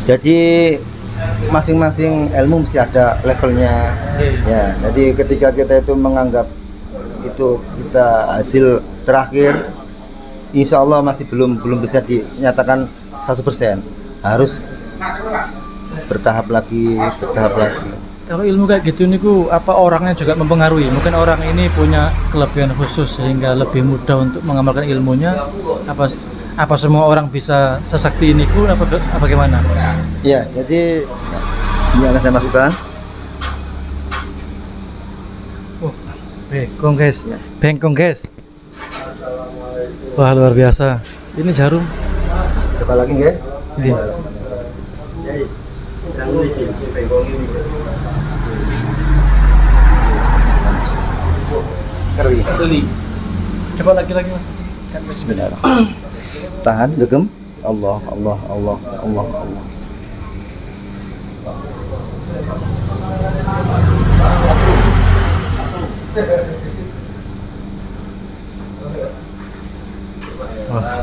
Jadi masing-masing ilmu mesti ada levelnya. Ya, jadi ketika kita itu menganggap itu kita hasil terakhir, insya Allah masih belum bisa dinyatakan 100%. Harus bertahap lagi. Kalau ilmu kayak gitu niku apa orangnya juga mempengaruhi? Mungkin orang ini punya kelebihan khusus sehingga lebih mudah untuk mengamalkan ilmunya. Apa semua orang bisa sesakti ini apa bagaimana? Ya, jadi ini akan saya masukkan. Bengkong guys. Wah, luar biasa. Ini jarum. Coba lagi nggih. Ini. Keri. Coba lagi. Bismillah. Tahan, gegem. Allah. Wah,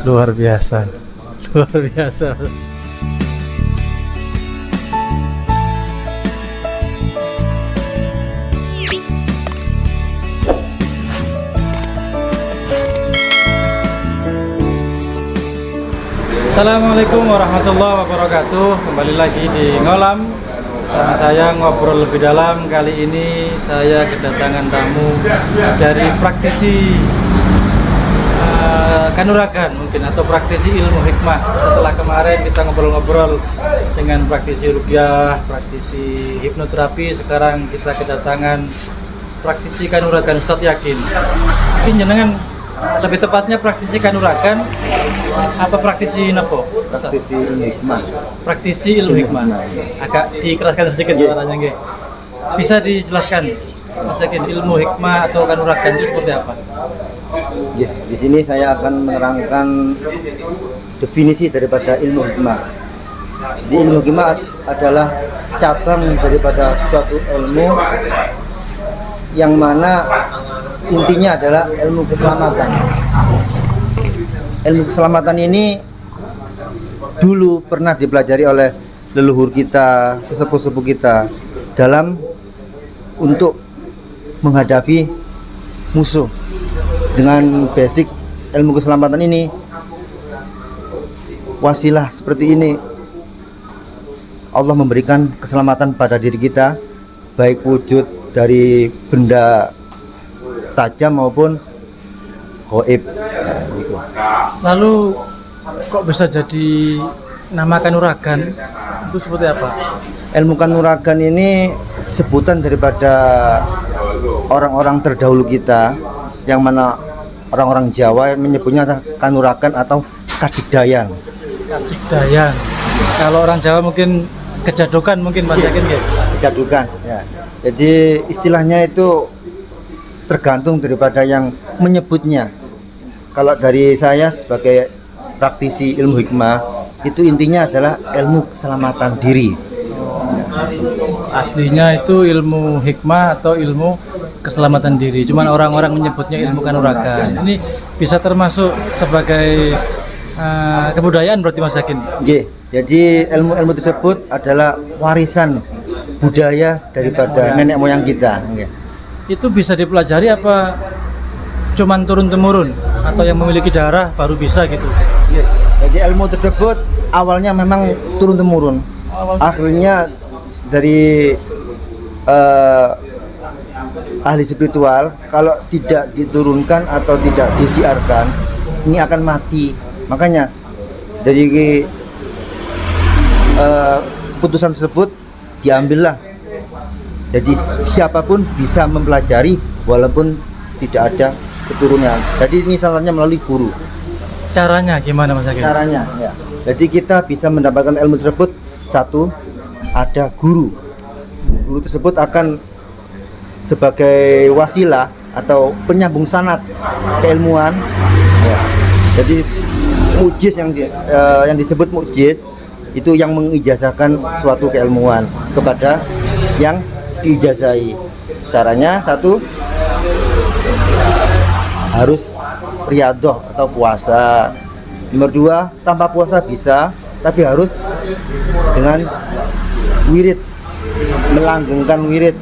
luar biasa. Assalamualaikum warahmatullahi wabarakatuh. Kembali lagi di Ngolam. Sama saya ngobrol lebih dalam. Kali ini saya kedatangan tamu dari praktisi kanuragan mungkin, atau praktisi ilmu hikmah. Setelah kemarin kita ngobrol-ngobrol dengan praktisi ruqyah, praktisi hipnoterapi, sekarang kita kedatangan praktisi kanuragan Ustadz Yakin. Tapi jenengan lebih tepatnya praktisi kanuragan apa praktisi nopo? Praktisi ilmu hikmah. Praktisi ilmu hikmah. Agak dikeraskan sedikit suaranya nggih. Bisa dijelaskan Mas Yakin, ilmu hikmah atau kanuragan itu seperti apa? Ya, di sini saya akan menerangkan definisi daripada ilmu hikmah. Di ilmu hikmah adalah cabang daripada suatu ilmu yang mana intinya adalah ilmu keselamatan. Ilmu keselamatan ini dulu pernah dipelajari oleh leluhur kita, sesepuh-sepuh kita dalam untuk menghadapi musuh. Dengan basic ilmu keselamatan ini, wasilah seperti ini, Allah memberikan keselamatan pada diri kita, baik wujud dari benda tajam maupun gaib. Lalu kok bisa jadi nama kanuragan? Itu seperti apa? Ilmu kanuragan ini sebutan daripada orang-orang terdahulu kita, yang mana orang-orang Jawa menyebutnya kanuragan atau kadigdayan. Kadigdayan. Kalau orang Jawa mungkin kejadukan mungkin Mas Yakin ya? Kejadukan ya. Jadi istilahnya itu tergantung daripada yang menyebutnya. Kalau dari saya sebagai praktisi ilmu hikmah, itu intinya adalah ilmu keselamatan diri. Aslinya itu ilmu hikmah atau ilmu keselamatan diri. Cuman orang-orang menyebutnya ilmu kanuragan. Ini bisa termasuk sebagai kebudayaan berarti Mas Yakin? Nggih. Jadi ilmu-ilmu tersebut adalah warisan budaya daripada nenek moyang kita. Nggih. Itu bisa dipelajari apa cuman turun-temurun, atau yang memiliki darah baru bisa gitu? Nggih. Jadi ilmu tersebut awalnya memang turun-temurun. Akhirnya dari ahli spiritual, kalau tidak diturunkan atau tidak disiarkan, ini akan mati. Makanya dari putusan tersebut diambillah. Jadi siapapun bisa mempelajari walaupun tidak ada keturunan. Jadi ini salahnya melalui guru. Caranya gimana Mas Yakin? Caranya ya. Jadi kita bisa mendapatkan ilmu tersebut, satu, ada guru. Guru tersebut akan sebagai wasilah atau penyambung sanad keilmuan ya. Jadi mujiz yang disebut mujiz itu yang mengijazahkan suatu keilmuan kepada yang diijazahi. Caranya satu, harus riyadhah atau puasa. Nomor dua, tanpa puasa bisa, tapi harus dengan wirid, melanggengkan wirid.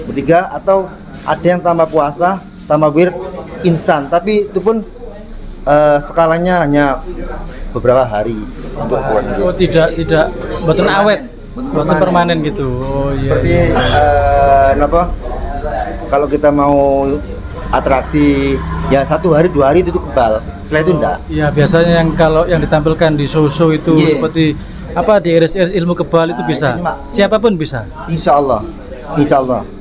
Ketiga, atau ada yang tanpa puasa, tanpa wirid instan, tapi itu pun skalanya hanya beberapa hari untuk buat. Oh, tidak boten awet, boten permanen gitu. Oh iya. Seperti kalau kita mau atraksi ya 1 hari 2 hari itu kebal, setelah itu enggak. Iya, biasanya yang kalau yang ditampilkan di show itu Iya. seperti apa di iris-iris ilmu kebal itu bisa. itu cuma- Siapapun bisa. Insya Allah.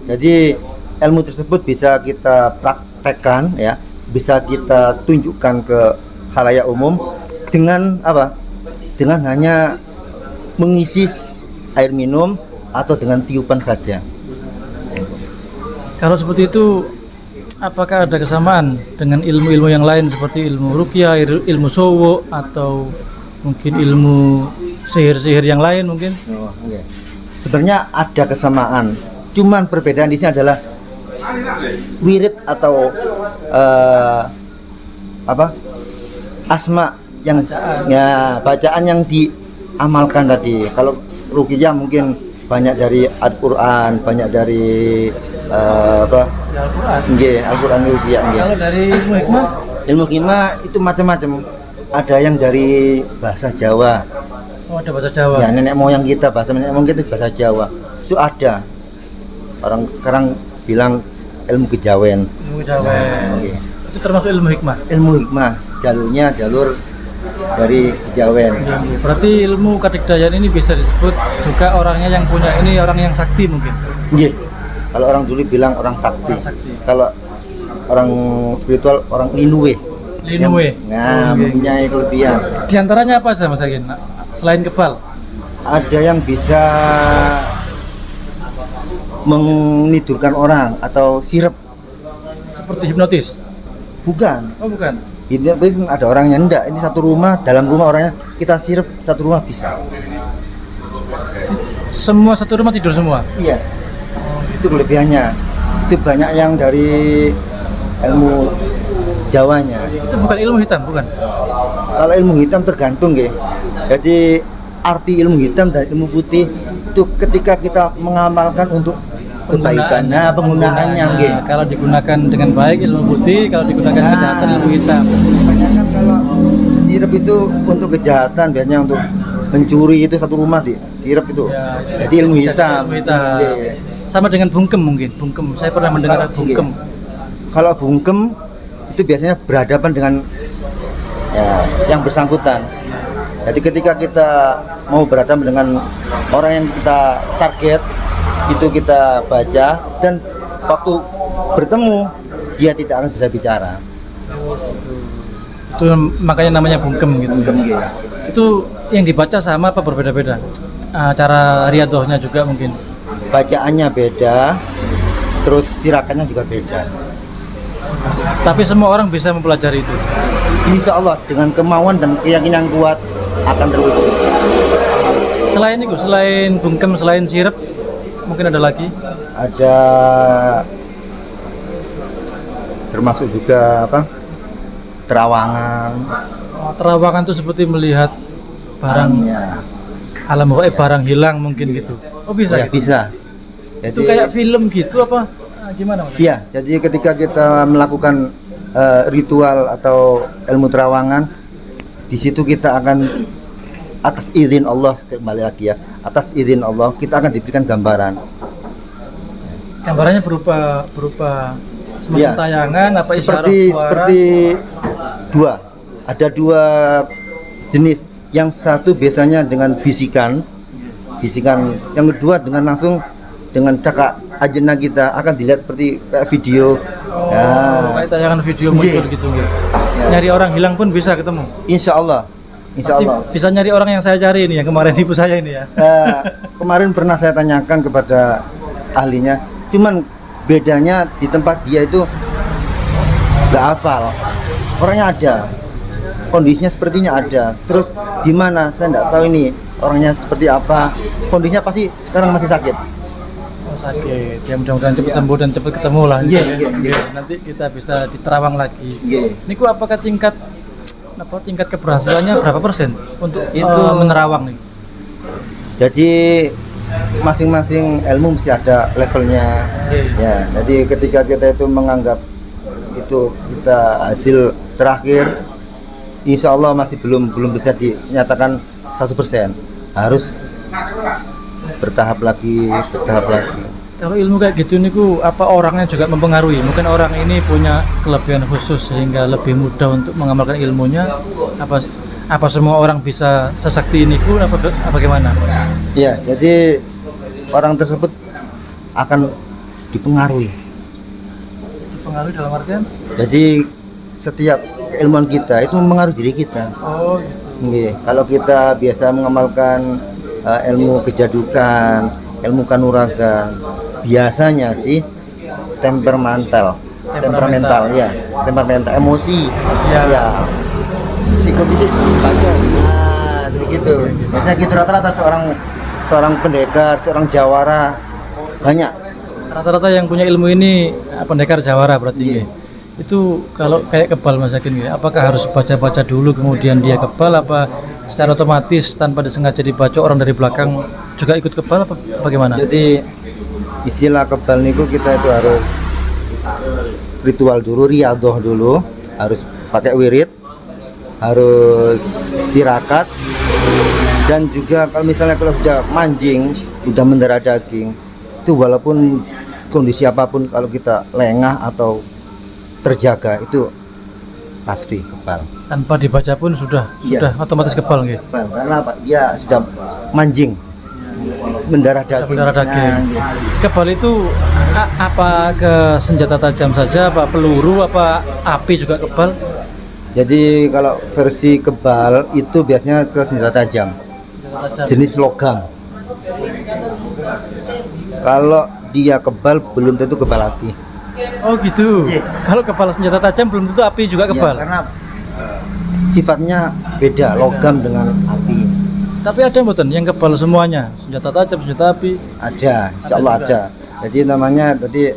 Jadi ilmu tersebut bisa kita praktekkan ya, bisa kita tunjukkan ke khalayak umum dengan apa? Dengan hanya mengisi air minum atau dengan tiupan saja. Kalau seperti itu, apakah ada kesamaan dengan ilmu-ilmu yang lain seperti ilmu ruqyah, ilmu sowo, atau mungkin ilmu sihir-sihir yang lain mungkin? Sebenarnya ada kesamaan, cuman perbedaan di sini adalah wirid atau asma yang bacaan yang diamalkan tadi. Kalau ruqyah mungkin banyak dari Al-Qur'an, banyak dari Al-Qur'an ruqyah. Kalau dari ilmu hikmah, Ilmu hikmah itu macam-macam. Ada yang dari bahasa Jawa. ada bahasa Jawa. Ya, nenek moyang kita, bahasa nenek moyang kita bahasa Jawa. Itu ada. Orang sekarang bilang ilmu kejawen. Ilmu Jawa. Oke. Itu termasuk ilmu hikmah. Ilmu hikmah, jalurnya jalur dari kejawen. Berarti ilmu kadigdayan ini bisa disebut juga orangnya yang punya ini orang yang sakti mungkin. Nggih. Kalau orang dulu bilang orang sakti. Orang sakti. Kalau orang spiritual orang linuwe. Linuwe. Nah, Oke. mempunyai kelebihan. Di antaranya apa saja Mas Agin? Selain kebal. Ada yang bisa menidurkan orang atau sirep. Seperti hipnotis. Bukan. Oh, bukan. Hipnotis ada orangnya enggak. Ini satu rumah, dalam rumah orangnya kita sirep satu rumah bisa. Semua satu rumah tidur semua. Iya. Itu kelebihannya. Itu banyak yang dari ilmu Jawanya. Itu bukan ilmu hitam, bukan? Kalau ilmu hitam tergantung nggih. Jadi arti ilmu hitam dan ilmu putih itu ketika kita mengamalkan untuk kebaikan. Nah, penggunaannya nggih. Kalau digunakan dengan baik ilmu putih, kalau digunakan kejahatan ilmu hitam. Kebanyakan kalau sirep itu untuk kejahatan, biasanya untuk mencuri itu satu rumah di sirep itu. Ya, Jadi ilmu hitam. Ilmu hitam. Nggih. Sama dengan bungkem mungkin. Bungkem. Saya pernah mendengar bungkem. Kalau bungkem itu biasanya berhadapan dengan ya, yang bersangkutan. Jadi ketika kita mau berhadapan dengan orang yang kita target, itu kita baca dan waktu bertemu dia tidak akan bisa bicara. Itu makanya namanya bungkem gitu. Bungkem gitu. Itu yang dibaca sama apa berbeda-beda? Cara riadohnya juga mungkin. Bacaannya beda, terus tirakannya juga beda. Tapi semua orang bisa mempelajari itu. Insya Allah dengan kemauan dan keyakinan kuat akan terwujud. Selain itu, selain bungkem, selain sirep, mungkin ada lagi. Ada termasuk juga apa? Terawangan. Terawangan itu seperti melihat barang alam gaib, barang hilang mungkin gitu. Oh bisa. Ya, gitu? bisa. Jadi, Itu kayak film gitu apa? Gimana Mas? iya, jadi ketika kita melakukan ritual atau ilmu terawangan, di situ kita akan atas izin Allah, kembali lagi ya, atas izin Allah kita akan diberikan gambaran. Gambarannya berupa semacam Ya, tayangan apa isyarat seperti suara? seperti ada dua jenis. Yang satu biasanya dengan bisikan, yang kedua dengan langsung dengan cakap ajena kita akan dilihat seperti kayak video. Oh, kayak tayangan video muncul gitu. Nyari orang hilang pun bisa ketemu. Insya Allah. Berarti bisa nyari orang yang saya cari ini, yang kemarin ibu saya ini ya. Kemarin pernah saya tanyakan kepada ahlinya, cuman bedanya di tempat dia itu nggak hafal. Orangnya ada, kondisinya sepertinya ada. Terus di mana saya nggak tahu ini orangnya seperti apa. Kondisinya pasti sekarang masih sakit. Oh, sakit. Ya mudah-mudahan cepat sembuh dan cepat ketemu lah. Iya. Nanti kita bisa diterawang lagi. Iya. Niku apakah tingkat apa tingkat keberhasilannya berapa persen untuk Itu menerawang nih? Jadi masing-masing ilmu mesti ada levelnya. Ya, jadi ketika kita itu menganggap itu kita hasil terakhir, insya Allah masih belum bisa dinyatakan 100%. Harus bertahap lagi. Kalau ilmu kayak gitu niku apa orangnya juga mempengaruhi? Mungkin orang ini punya kelebihan khusus sehingga lebih mudah untuk mengamalkan ilmunya. Apa semua orang bisa sesakti niku apa bagaimana? Ya, jadi orang tersebut akan dipengaruhi. Dipengaruhi dalam artian? Jadi setiap keilmuan kita itu mempengaruhi diri kita. Oh gitu. Nggih, kalau kita biasa mengamalkan ilmu kejadukan, ilmu kanuragan, biasanya sih temperamental, ya, temperamental, emosi, ya, psikotik baca, begitu. Biasanya gitu rata-rata seorang pendekar, seorang jawara banyak. Rata-rata yang punya ilmu ini pendekar jawara berarti. Itu kalau kayak kebal Mas Yakin, apakah harus baca-baca dulu kemudian dia kebal, apa secara otomatis tanpa disengaja dibaca orang dari belakang juga ikut kebal, apa bagaimana? Jadi istilah kebal niku kita itu harus ritual dulu, riadoh dulu, harus pakai wirid, harus tirakat, dan juga kalau misalnya kalau sudah manjing, sudah mendarah daging, itu walaupun kondisi apapun kalau kita lengah atau terjaga itu pasti kebal. Tanpa dibaca pun sudah otomatis kebal nggih. Karena apa? Dia sudah manjing, mendarah daging. Kebal itu apa ke senjata tajam saja, apa peluru, apa api juga kebal? Jadi kalau versi kebal itu biasanya ke senjata tajam. Jenis logam. Kalau dia kebal belum tentu kebal api. Oh gitu. Kalau kebal senjata tajam belum tentu api juga kebal. Karena sifatnya beda logam dengan api. Tapi ada mboten yang kebal semuanya, senjata tajam, senjata api? Ada, insya Allah ada. Jadi namanya tadi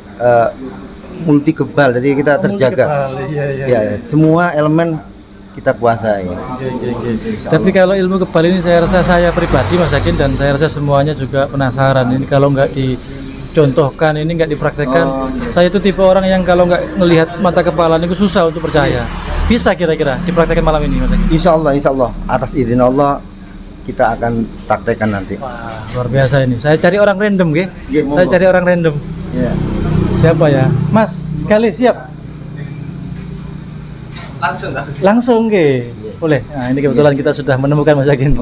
multi kebal. Jadi kita terjaga. Ya, semua elemen kita kuasai. Tapi kalau ilmu kebal ini saya rasa saya pribadi Mas Yakin dan saya rasa semuanya juga penasaran. Ini kalau nggak dicontohkan, ini nggak dipraktekkan, saya itu tipe orang yang kalau nggak ngelihat mata kepala itu susah untuk percaya. Bisa kira-kira dipraktekkan malam ini Mas Yakin? Insya Allah atas izin Allah kita akan praktekkan nanti. Wah, luar biasa ini. Saya cari orang random, saya cari orang random. Ya. Siapa ya? Mas, kali siap? Langsung boleh. Nah, ini kebetulan kita sudah menemukan Mas Yakin.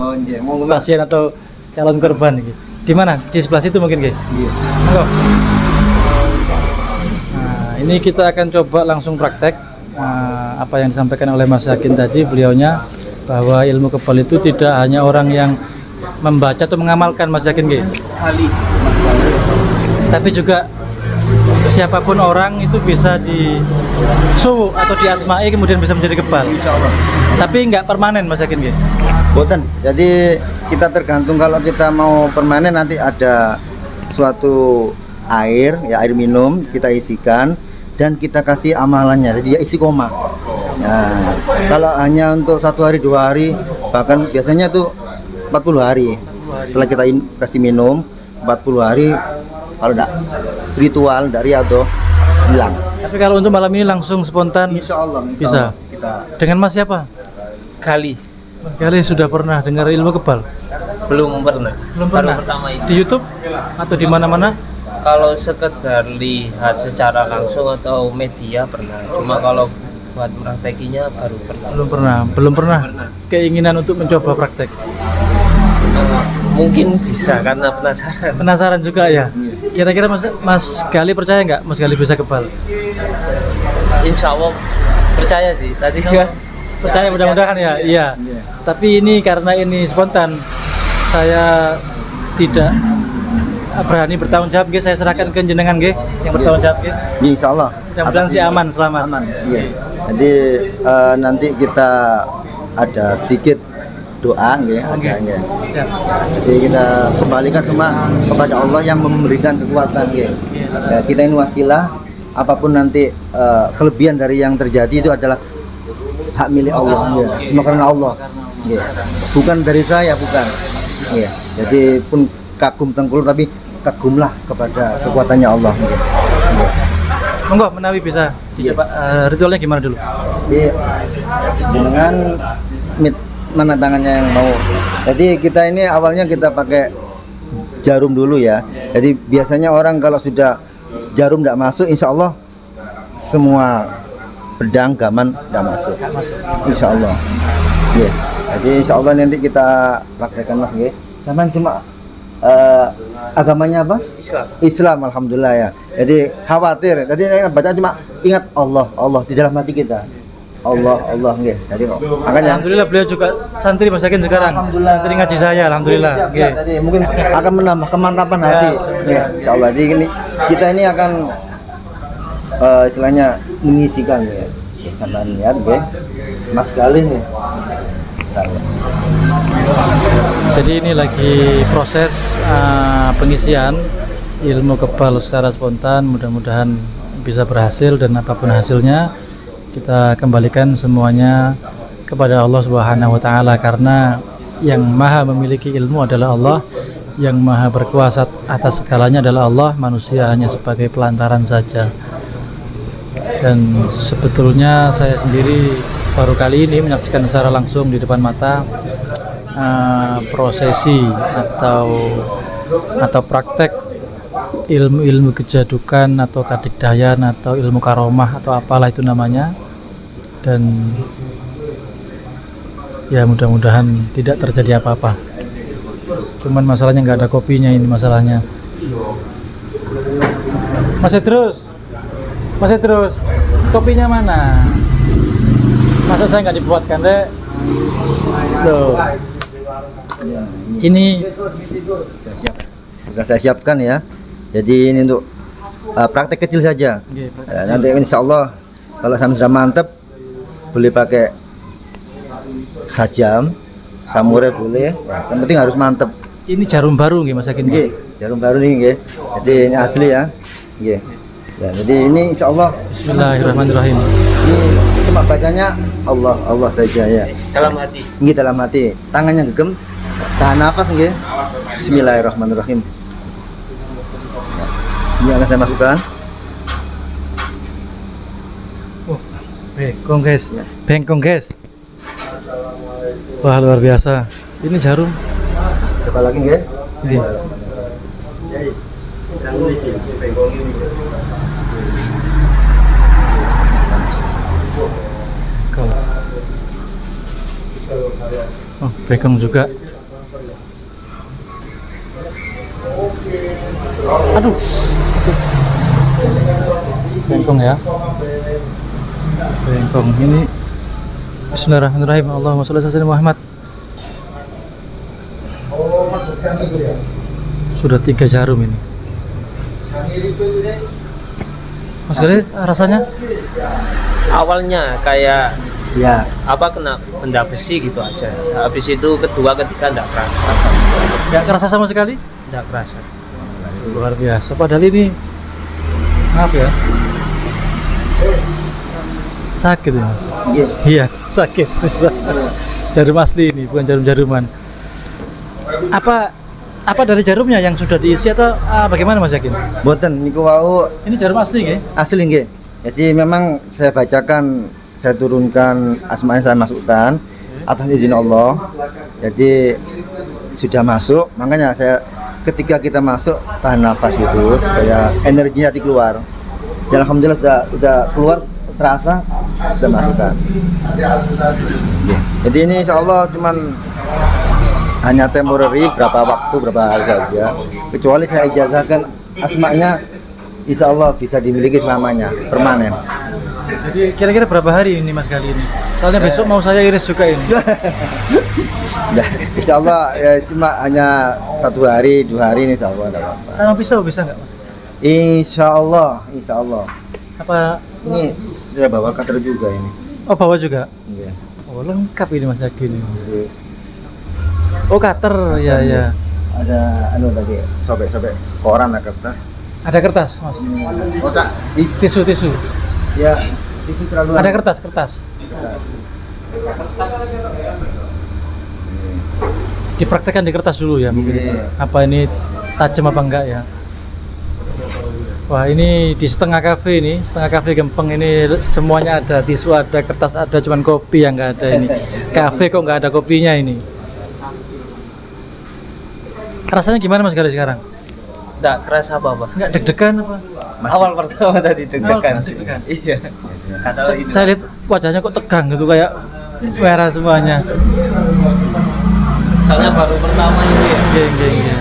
Pasien atau calon korban gitu. Di mana? Di sebelah situ mungkin, Monggo. Nah, ini kita akan coba langsung praktek apa yang disampaikan oleh Mas Yakin tadi, beliaunya bahwa ilmu kebal itu tidak hanya orang yang membaca atau mengamalkan Mas Yakin, tapi juga siapapun orang itu bisa disuwu atau diasmai kemudian bisa menjadi kebal. Tapi nggak permanen Mas Yakin, Boten. Jadi kita tergantung, kalau kita mau permanen nanti ada suatu air minum kita isikan dan kita kasih amalannya. Jadi dia istiqomah. Nah, kalau hanya untuk 1 hari 2 hari, bahkan biasanya tuh 40 hari. Setelah kita kasih minum 40 hari, kalau enggak ritual dari atau hilang. Tapi kalau untuk malam ini langsung spontan, insya Allah bisa. Kita dengan Mas siapa? Kali. Mas Kali sudah pernah dengar ilmu kebal? Belum pernah. Baru pertama ini. Di YouTube atau di mana-mana? Kalau sekedar lihat secara langsung atau media pernah. Cuma kalau buat praktekinya baru pernah. Belum pernah. Keinginan untuk mencoba praktek. Mungkin bisa karena penasaran. Penasaran juga ya. Kira-kira Mas Gali percaya nggak Mas Gali bisa kebal? Insya Allah percaya sih. Tadi kan percaya, mudah-mudahan ya. Iya. Tapi ini karena ini spontan, saya tidak berani bertanggung jawab. Saya serahkan ke jenengan yang bertanggung jawab. Insya Allah. Mudah-mudahan sih aman, selamat. Aman. Iya. Jadi nanti kita ada sedikit doa adanya. Siap. Jadi kita kembalikan semua kepada Allah yang memberikan kekuatan ya, kita ini wasilah, apapun nanti kelebihan dari yang terjadi itu adalah hak milik Allah, ya. Semua karena Allah, ya. Bukan dari saya, bukan, ya. Jadi pun kagum Tengku Lur, tapi kagumlah kepada kekuatannya Allah, ya. Ya. Monggo menawi bisa dicoba ritualnya gimana dulu? Jadi dengan mana tangannya yang mau. Jadi kita ini awalnya kita pakai jarum dulu ya. Jadi biasanya orang kalau sudah jarum tidak masuk, insya Allah semua pedang gaman tidak masuk. Insya Allah. Ya. Jadi insya Allah nanti kita praktekkan mas. Ya. Sama cuma agamanya apa? Islam. Islam, alhamdulillah ya. Jadi khawatir. Jadi saya baca cuma ingat Allah, Allah di dalam hati kita. Allah, Allah, nggih. Jadi makanya Alhamdulillah beliau juga santri Mas Yakin sekarang. Alhamdulillah. Santri ngaji saya, alhamdulillah. Siap, Nggih. jadi mungkin akan menambah kemantapan hati. Ya, insyaallah. Jadi ini kita ini akan istilahnya mengisikan ya. Ya sama niat nggih. Mas sekali nih. Jadi ini lagi proses pengisian ilmu kebal secara spontan, mudah-mudahan bisa berhasil dan apapun hasilnya kita kembalikan semuanya kepada Allah Subhanahu wa taala, karena yang maha memiliki ilmu adalah Allah, yang maha berkuasa atas segalanya adalah Allah, manusia hanya sebagai pelantaran saja. Dan sebetulnya saya sendiri baru kali ini menyaksikan secara langsung di depan mata prosesi atau praktek ilmu-ilmu kejadukan atau kadikdayan atau ilmu karomah atau apalah itu namanya. Dan ya mudah-mudahan tidak terjadi apa-apa. Cuman masalahnya nggak ada kopinya, ini masalahnya. Masih terus kopinya mana? Masa saya nggak dibuatkan deh? Loh. Ini Sudah saya siapkan ya. Jadi ini untuk praktek kecil saja. Nanti insya Allah kalau sama sudah mantap boleh pakai sajam, samurai boleh. Yang penting harus mantap. ini jarum baru nggih Mas Yakin? Nggih, jarum baru nih nggih. Jadi ini asli ya. Nggih. Ya, jadi ini insya Allah. Bismillahirrahmanirrahim. Ini cuma bacanya Allah, Allah saja ya. Dalam hati. Nggih dalam hati. Tangannya gegem, tahan nafas nggih. Bismillahirrahmanirrahim. Ini akan saya masukkan. Oh, bengkong guys, bengkong guys. Wah luar biasa. Ini jarum. Coba lagi nggih. Nggih. Kau. Oh, bengkong juga. Aduh. Bengkong ya. Bengkong ini. Bismillahirrahmanirrahim. Allahumma sholli ala sayyidina Muhammad. Sudah 3 jarum ini. Mas Gali, rasanya? Awalnya kayak Ya, kena benda besi gitu aja. Habis itu kedua ketiga enggak kerasa. Nggak kerasa sama sekali? Enggak kerasa. Luar biasa. Padahal ini maaf ya, sakit ini Mas. nggih. Iya sakit. Jarum asli ini, bukan jarum-jaruman. Apa dari jarumnya yang sudah diisi atau bagaimana Mas Yakin? Boten niku wau Ini jarum asli nggih? asli nggih. Jadi memang saya bacakan, saya turunkan asmanya, saya masukkan atas izin Allah. Jadi sudah masuk, makanya saya ketika kita masuk tahan nafas gitu supaya energinya nanti keluar. Dan alhamdulillah sudah keluar, terasa sudah masukkan. Jadi ini insya Allah cuman hanya temporary, berapa waktu, berapa hari saja. Kecuali saya ijazahkan asmanya, insya Allah bisa dimiliki selamanya, permanen. Jadi kira-kira berapa hari ini Mas Gali ini? Soalnya besok mau saya iris juga ini. Ya, insya Allah ya, cuma hanya 1 hari, 2 hari ini insya Allah tidak apa-apa. Sama pisau bisa nggak Mas? Insya Allah, insya Allah. Apa? Ini saya bawa cutter juga ini. Oh bawa juga? Iya. Oh lengkap ini Mas Yakin ini. Jadi, Oh cutter, ya ya. ada tadi sobek-sobek koran atau kertas. Ada kertas Mas? Oh tak, Tisu. ya itu terlalu Ada kertas. kertas. Dipraktekkan di kertas dulu ya mungkin. Iya. Apa ini tajam apa enggak ya? Wah, ini di setengah kafe Gempeng ini semuanya ada, tisu ada, kertas ada, cuman kopi yang enggak ada ini. Kafe kok enggak ada kopinya ini. Rasanya gimana Mas Gali sekarang? Enggak kerasa apa-apa. Enggak deg-degan apa? Awal pertama tadi deg-degan Awal sih. deg-degan. Iya. Kata itu. Saya lihat wajahnya kok tegang gitu kayak merah semuanya. Soalnya baru pertama ini ya. Iya.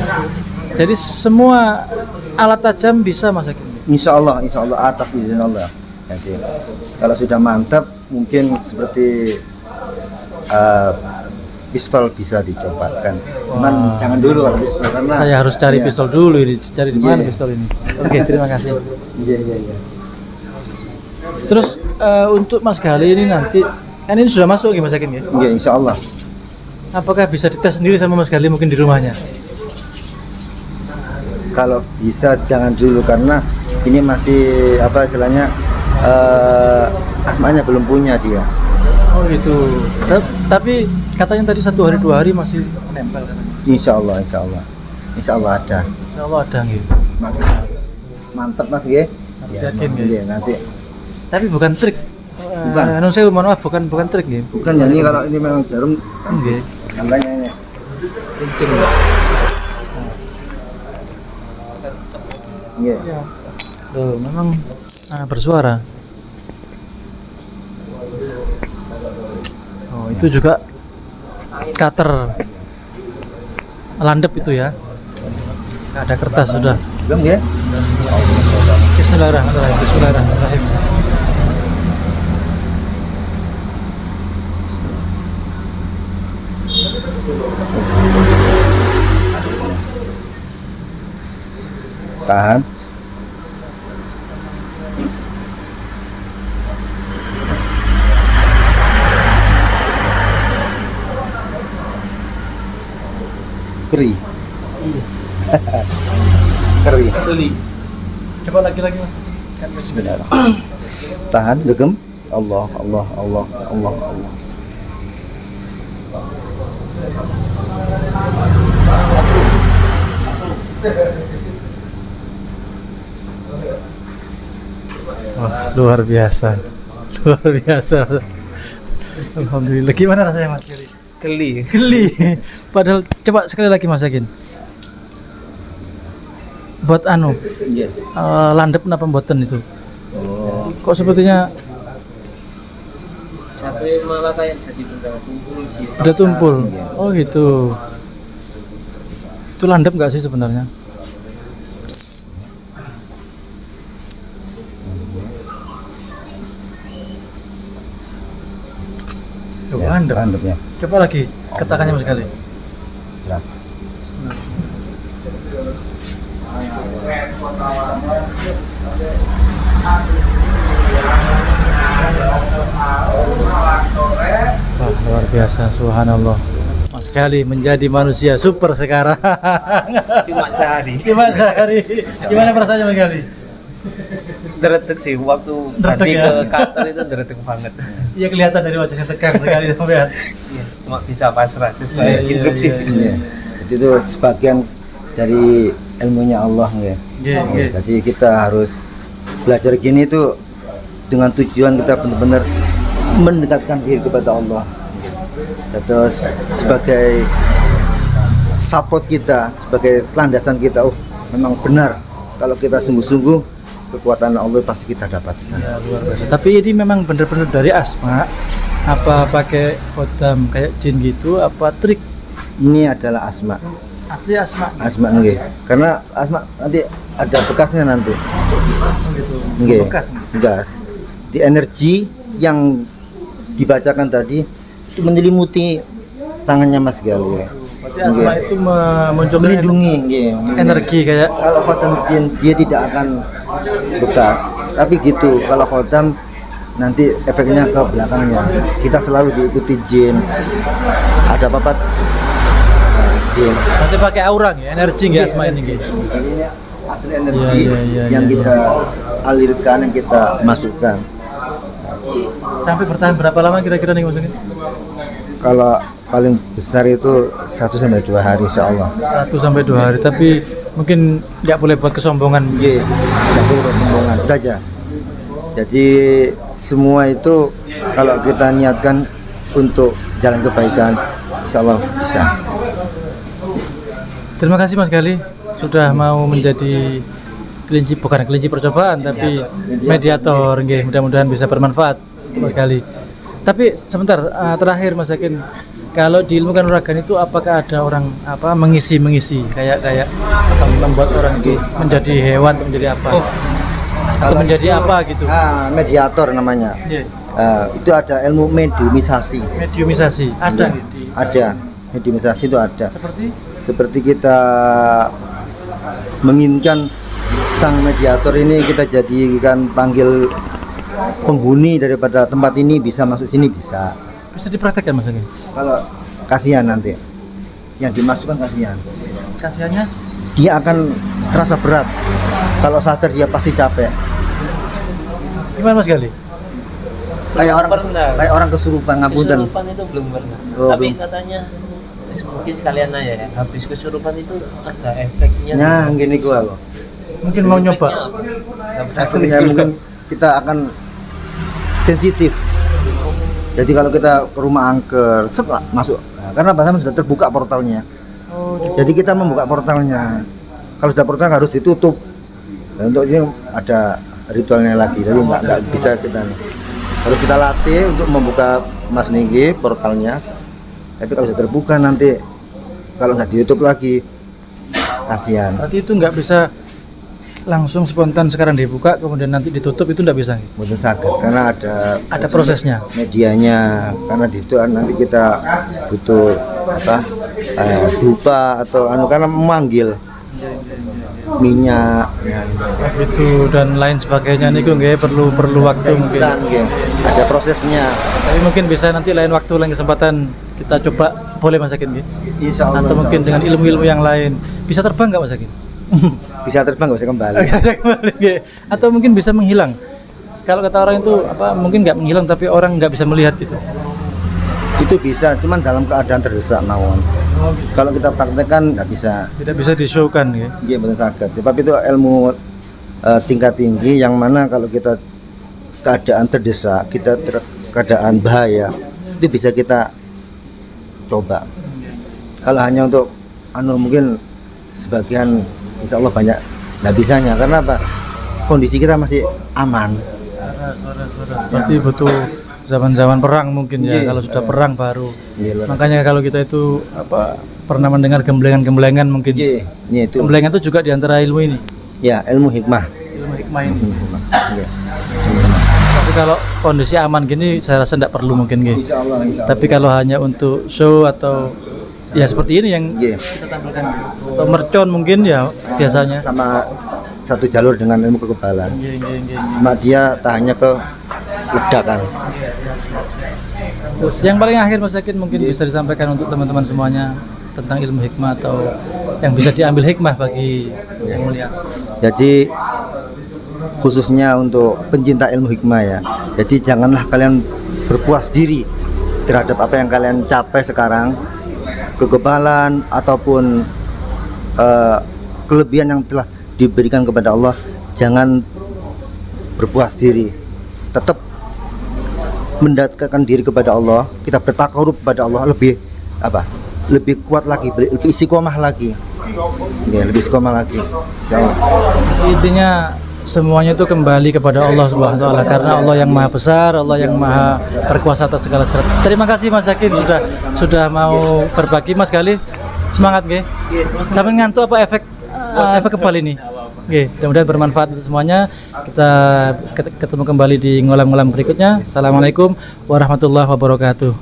Jadi semua alat tajam bisa Mas Hakim. Insya Allah atas izin Allah. Jadi kalau sudah mantap mungkin seperti pistol bisa dicobakan. Cuman jangan dulu kalau pistol karena Saya harus cari iya. pistol dulu ini, cari di mana Iya. pistol ini. Oke, terima kasih. Iya. Terus untuk Mas Gali ini nanti kan ini sudah masuk ya Mas Hakim ya? Iya, insya Allah. Apakah bisa dites sendiri sama Mas Gali mungkin di rumahnya? Kalau bisa jangan dulu karena ini masih apa istilahnya asmanya belum punya dia. Oh gitu. Tapi katanya tadi 1 hari 2 hari masih nempel katanya. Insya Allah ada. Insya Allah ada gitu. Mantap Mas ya. Yakin, ya? Iya, nanti. Tapi bukan trik. Bukan. Nun sewu, mohon maaf bukan trik gitu. Bukan ya ini kalau ini memang jarum Nggih. tandanya ini. Penting. Iya. Loh, memang bersuara. Oh, itu juga cutter landep itu ya. Nggak ada kertas sudah. Belum ya? Bismillahirrahmanirrahim. Tahan. Keri. Keri. Beli. Coba lagi Mas. Bismillahirrahmanirrahim. Tahan, degem. Allah. Wah, luar biasa. Alhamdulillah. Gimana rasanya Mas Giri? Geli. Padahal coba sekali lagi Mas Yakin. Buat Iya. landep napa mboten itu? Oh. Kok sepertinya Sampai malah kayak jadi benda tumpul gitu. udah tumpul. Oh gitu. Itu landep nggak sih sebenarnya? Coba landep. Landepnya. Coba lagi ketakannya Mas sekali. Keras. Wah, luar biasa, subhanallah. Mas Gali menjadi manusia super sekarang. Cuma sehari. Gimana perasaannya Mas Gali? Deretuk sih waktu Deretuk ganti ya? ke Qatar itu deretuk banget. Iya kelihatan dari wajahnya tegang sekali sampean. Iya, cuma bisa pasrah sesuai Iya, instruksi. Iya. Jadi itu sebagian dari ilmunya Allah ya. Iya. Jadi kita harus belajar gini tuh dengan tujuan kita benar-benar mendekatkan diri kepada Allah. Terus sebagai support kita, sebagai landasan kita, oh memang benar kalau kita sungguh-sungguh kekuatan Allah pasti kita dapatkan. Ya, luar biasa. Tapi ini memang benar-benar dari asma. Apa pakai kodam kayak jin gitu? Apa trik? Ini adalah asma. Asli asma. Asma nggih. Karena asma nanti ada bekasnya nanti. Gitu. Nggih. Bekas. Bekas. Di energi yang dibacakan tadi itu menyelimuti tangannya Mas Gali. Berarti asma itu memunculkan Melindungi, nggih. energi kayak Kalau khotam jin dia tidak akan bekas. Tapi gitu, kalau khotam nanti efeknya ke belakangnya. Kita selalu diikuti jin. Ada apa-apa jin. nanti pakai aura ya, energi nggak asma ini gitu. Ini asli energi Iya, yang iya. kita alirkan, yang kita masukkan. Sampai bertahan berapa lama kira-kira nih Mas Yakin? kalau paling besar itu 1 sampai 2 hari insya Allah. 1 sampai 2 hari, tapi mungkin nggak boleh buat kesombongan. Iya, tidak boleh kesombongan, itu aja. Jadi semua itu kalau kita niatkan untuk jalan kebaikan, insya Allah bisa. Terima kasih Mas Gali sudah mau menjadi bukan kelinci percobaan tapi mediator. Nggih, mudah-mudahan bisa bermanfaat untuk Mas Gali. Tapi sebentar, terakhir Mas Yakin, kalau di ilmu kanuragan itu apakah ada orang mengisi kayak atau membuat orang itu menjadi hewan atau menjadi apa? Atau menjadi apa gitu? Mediator namanya. Itu ada ilmu mediumisasi. Mediumisasi ada Ya, ada. Mediumisasi itu ada. Seperti kita menginginkan sang mediator ini kita jadikan panggil penghuni daripada tempat ini, bisa masuk sini, bisa dipraktekkan Mas Yakin? Kalau kasihan nanti yang dimasukkan Kasihannya dia akan terasa berat. Kalau sadar dia pasti capek. gimana Mas Gali? Kayak orang kesurupan, ngapunten. Kesurupan itu belum pernah. Tapi katanya mungkin sekalian aja ya, habis kesurupan itu ada efeknya. Nah, gini gua loh. Mungkin mau nyoba. Efeknya mungkin kita akan sensitif. Jadi kalau kita ke rumah angker, masuk. Nah, karena bahasa sudah terbuka portalnya. Jadi kita membuka portalnya. Kalau sudah portal harus ditutup. Dan untuk ini ada ritualnya lagi. Jadi nggak bisa kita. Kalau kita latih untuk membuka Mas Niki portalnya. Tapi kalau sudah terbuka nanti kalau nggak ditutup lagi, kasihan. Berarti itu nggak bisa langsung spontan sekarang dibuka kemudian nanti ditutup, itu nggak bisa? Mungkin sakit karena ada prosesnya, medianya, karena di situ nanti kita butuh dupa atau karena memanggil minyak itu dan lain sebagainya. Nih nggak perlu waktu mungkin. Ada prosesnya. Tapi mungkin bisa nanti lain waktu, lain kesempatan kita coba, boleh Mas Yakin? Insya Allah. Atau mungkin dengan ilmu-ilmu yang lain bisa terbang nggak Mas Yakin? Bisa terbang, nggak bisa kembali. Atau mungkin bisa menghilang. Kalau kata orang itu mungkin nggak menghilang tapi orang nggak bisa melihat gitu. Itu bisa, cuman dalam keadaan terdesak mawon. Kalau kita praktekkan nggak bisa. Tidak bisa di-show-kan ya. Iya, betul sakit. Tapi itu ilmu tingkat tinggi yang mana kalau kita keadaan terdesak, keadaan bahaya, itu bisa kita coba. Kalau hanya untuk mungkin sebagian insya Allah banyak nggak bisanya, karena apa? Kondisi kita masih aman. Berarti butuh zaman-zaman perang mungkin ya. Kalau sudah perang baru. Makanya kalau kita itu pernah mendengar gemblengan-gemblengan mungkin. Itu. Gemblengan itu juga diantara ilmu ini. Ya, ilmu hikmah. Ilmu hikmah ini. Tapi kalau kondisi aman gini saya rasa tidak perlu mungkin gitu. Insya Allah. Tapi kalau hanya untuk show atau ya seperti ini yang kita tampilkan, atau mercon mungkin ya biasanya sama satu jalur dengan ilmu kekebalan. Cuma dia tak hanya ke ledakan. Terus yang paling akhir Mas Yakin mungkin bisa disampaikan untuk teman-teman semuanya tentang ilmu hikmah atau yang bisa diambil hikmah bagi yang mulia. Jadi khususnya untuk pencinta ilmu hikmah ya. Jadi janganlah kalian berpuas diri terhadap apa yang kalian capai sekarang, kekebalan ataupun kelebihan yang telah diberikan kepada Allah. Jangan berpuas diri, tetap mendekatkan diri kepada Allah. Kita bertakarub kepada Allah lebih kuat lagi, lebih istiqomah lagi. Ya, lebih istiqomah lagi. Insyaallah. Intinya semuanya itu kembali kepada Allah Subhanahu wa taala, karena Allah yang Maha Besar, Allah yang Maha berkuasa atas segala sesuatu. Terima kasih Mas Yakin sudah mau berbagi Mas Gali. Semangat nggih. Sampai ngantuk apa efek kebal ini. Nggih, mudah-mudahan bermanfaat untuk semuanya. Kita ketemu kembali di ngolam-ngolam berikutnya. Assalamualaikum warahmatullahi wabarakatuh.